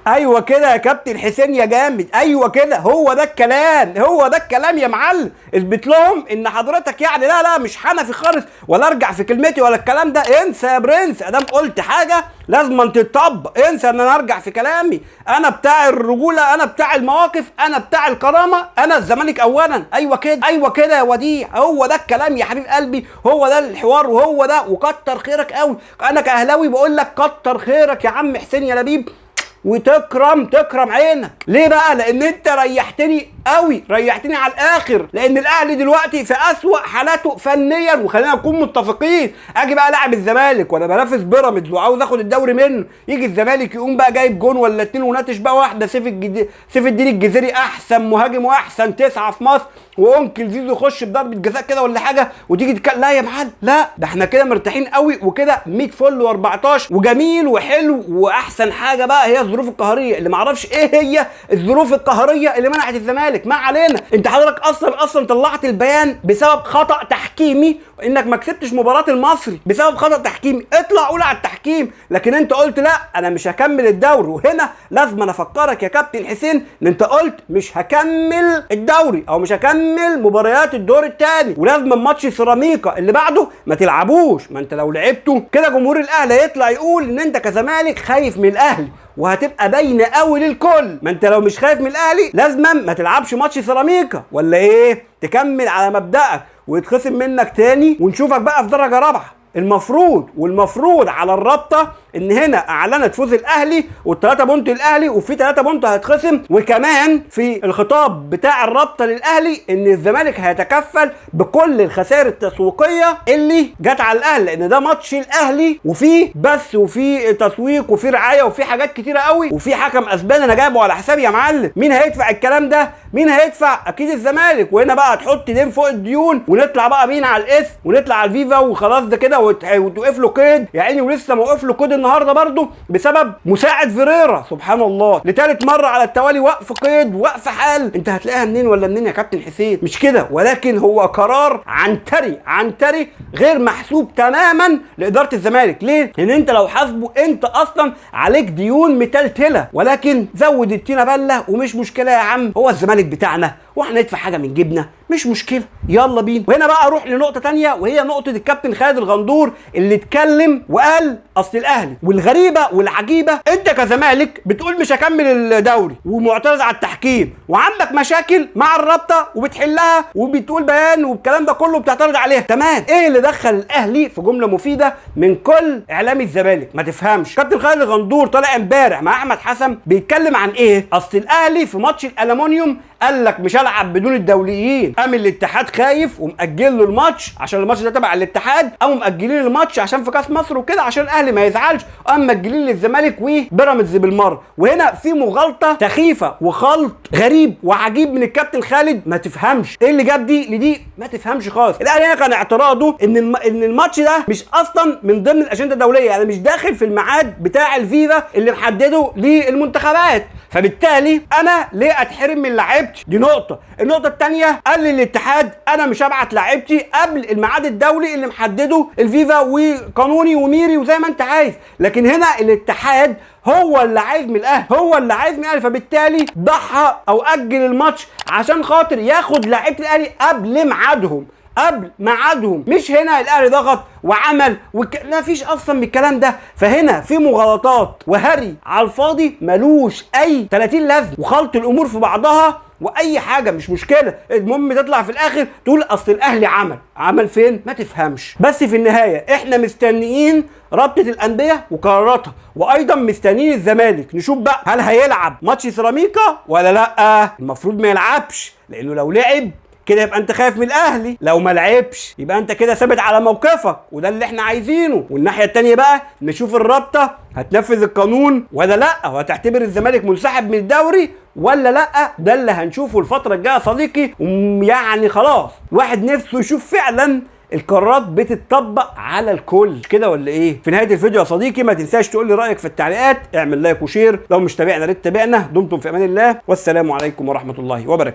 ايوه كده يا كابتن حسين يا جامد، ايوه كده، هو ده الكلام، هو ده الكلام يا معلم. اثبت لهم ان حضرتك يعني لا مش حنفي خالص، ولا ارجع في كلمتي ولا الكلام ده. انسى يا برنس، ادام قلت حاجه لازم تتطبق. انسى ان انا ارجع في كلامي. انا بتاع الرجوله، انا بتاع المواقف، انا بتاع الكرامه، انا الزمالك اولا. ايوه كده، ايوه كده يا وديع، هو ده الكلام يا حبيب قلبي، هو ده الحوار وهو ده. وكتر خيرك قوي، انا كاهلاوي بقول لك كتر خيرك يا عم حسين يا لبيب، وتكرم عينك. ليه بقى؟ لان انت ريحتني قوي، ريحتني على الاخر. لان الاهلي دلوقتي في اسوأ حالاته فنيا، وخلينا نكون متفقين. اجي بقى لاعب الزمالك وانا بنافس بيراميدز وعاوز اخد الدوري منه، يجي الزمالك يقوم بقى جايب جون ولا اتنين وناتش بقى واحده. سيف الدين الجزيري احسن مهاجم واحسن 9 في مصر، وانكل زيزو يخش بضربه جزاء كده ولا حاجه، وتيجي لا يا معلم، لا ده احنا كده مرتاحين قوي وكده 100 فل و14 وجميل وحلو. واحسن حاجه بقى هي الظروف القهريه، اللي معرفش ايه هي الظروف القهريه اللي منعت الزمالك. ما علينا، انت حضرتك اصلا طلعت البيان بسبب خطا تحكيمي، انك ما كسبتش مباراه المصري بسبب خطا تحكيمي. اطلع قول على التحكيم، لكن انت قلت لا انا مش هكمل الدوري. وهنا لازم انا افكرك يا كابتن حسين ان انت قلت مش هكمل الدوري او مش هكمل مباريات الدور الثاني، ولازم ماتش سيراميكا اللي بعده ما تلعبوش. ما انت لو لعبته كده جمهور الاهلي هيطلع يقول ان انت كزمالك خايف من الاهلي، وهتبقى باينه قوي للكل. ما انت لو مش خايف من الاهلي لازما ما تلعبش ماتش سيراميكا، ولا ايه؟ تكمل على مبدأك ويتخصم منك تاني ونشوفك بقى في درجه رابعه. والمفروض على الرابطه ان هنا اعلنت فوز الاهلي والثلاثه بونت الاهلي، وفي 3 بونت هيتخصم. وكمان في الخطاب بتاع الرابطه للاهلي ان الزمالك هيتكفل بكل الخسائر التسويقيه اللي جت على الاهلي، لان ده ماتش الاهلي وفي بث وفي تسويق وفي رعايه وفي حاجات كتيره قوي، وفي حكم اسباني انا جايبه على حسابي يا معلم. مين هيدفع الكلام ده؟ مين هيدفع؟ اكيد الزمالك. وهنا بقى هتحط دين فوق الديون، ونطلع بقى بينا على الاسم، ونطلع على الفيفا وخلاص ده كده، وتوقف له قيد يا عيني. ولسه موقف له قيد النهارده برضه بسبب مساعد فيريرا، سبحان الله، لثالث مره على التوالي وقف قيد وقف حال. انت هتلاقيها منين ولا منين يا كابتن حسين؟ مش كده، ولكن هو قرار عنتري غير محسوب تماما لاداره الزمالك. ليه؟ لان انت لو حاسبه انت اصلا عليك ديون متلتله، ولكن زود التينه بله ومش مشكله يا عم، هو الزمالك بتاعنا واحنا ندفع حاجه من جيبنا، مش مشكله، يلا بينا. وهنا بقى اروح لنقطه تانية، وهي نقطه الكابتن خالد الغندور اللي اتكلم وقال اصل الاهلي. والغريبه والعجيبه انت كزمالك بتقول مش هكمل الدوري ومعترض على التحكيم، وعندك مشاكل مع الرابطه وبتحلها وبتقول بيان والكلام ده كله بتعترض عليها، تمام. ايه اللي دخل الاهلي في جمله مفيده من كل اعلامي الزمالك؟ ما تفهمش. كابتن خالد الغندور طالع امبارح مع احمد حسن بيتكلم عن ايه؟ اصل الاهلي في ماتش الالومنيوم قال لك مش هلعب بدون الدوليين، قام الاتحاد خايف ومأجل له الماتش عشان الماتش ده تبع الاتحاد، قاموا مأجلين الماتش عشان في كاس مصر وكده عشان الاهلي ما يزعلش، قام مأجلين للزمالك وبيراميدز بالمره. وهنا في مغالطه سخيفه وخلط غريب وعجيب من الكابتن خالد، ما تفهمش ايه اللي جاب دي لدي، ما تفهمش خالص. الاهلي هنا كان اعتراضه ان الماتش ده مش اصلا من ضمن الاجنده الدوليه، يعني مش داخل في الميعاد بتاع الفيفا اللي محدده للمنتخبات، فبالتالي انا ليه اتحرم من لعيبتي؟ دي نقطه. النقطه الثانيه قال للاتحاد انا مش هبعت لعيبتي قبل الميعاد الدولي اللي محدده الفيفا وقانوني وميري وزي ما انت عايز، لكن هنا الاتحاد هو اللي عايز من الاهلي، فبالتالي ضحى او اجل الماتش عشان خاطر ياخد لعيبه الاهلي قبل ميعادهم. مش هنا الاهلي ضغط وعمل لا فيش اصلا من الكلام ده. فهنا في مغالطات وهري على الفاضي ملوش اي 30 لازمه، وخلط الامور في بعضها واي حاجه مش مشكله. المهم تطلع في الاخر تقول اصل الاهلي عمل فين؟ ما تفهمش. بس في النهايه احنا مستنيين رابطه الانديه وقراراتها، وايضا مستنيين الزمالك نشوف بقى هل هيلعب ماتش سيراميكا ولا لا. المفروض ما يلعبش، لانه لو لعب كده يبقى انت خايف من الاهلي، لو ما لعبش يبقى انت كده ثابت على موقفك، وده اللي احنا عايزينه. والناحيه الثانيه بقى نشوف الرابطه هتنفذ القانون ولا لا، وهتعتبر الزمالك منسحب من الدوري ولا لا. ده اللي هنشوفه الفتره الجايه صديقي. يعني خلاص واحد نفسه يشوف فعلا القرارات بتتطبق على الكل كده ولا ايه. في نهايه الفيديو يا صديقي ما تنساش تقول لي رايك في التعليقات، اعمل لايك وشير، لو مش تابعنا ريت تابعنا. دمتم في امان الله، والسلام عليكم ورحمه الله وبركاته.